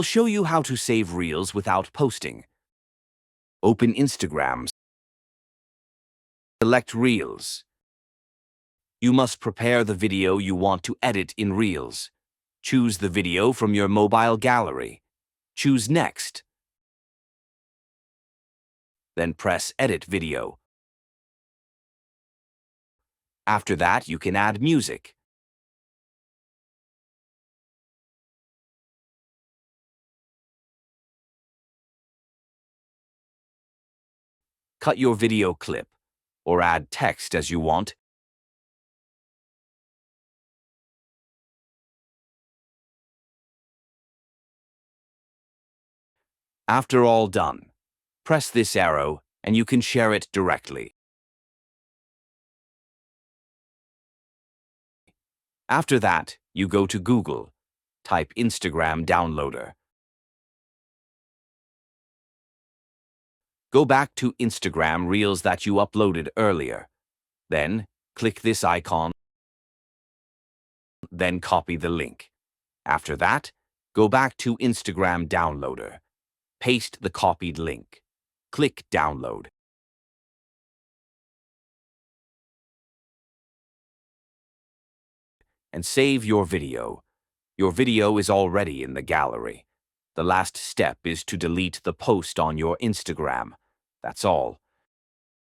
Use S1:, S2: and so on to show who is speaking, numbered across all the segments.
S1: I'll show you how to save Reels without posting. Open Instagram. Select Reels. You must prepare the video you want to edit in Reels. Choose the video from your mobile gallery. Choose Next. Then press Edit Video. After that, you can add music. Cut your video clip, or add text as you want. After all done, press this arrow and you can share it directly. After that, you go to Google, type Instagram Downloader. Go back to Instagram Reels that you uploaded earlier. Then, click this icon, then copy the link. After that, go back to Instagram Downloader. Paste the copied link. Click Download. And save your video. Your video is already in the gallery. The last step is to delete the post on your Instagram. That's all.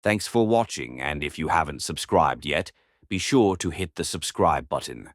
S1: Thanks for watching, and if you haven't subscribed yet, be sure to hit the subscribe button.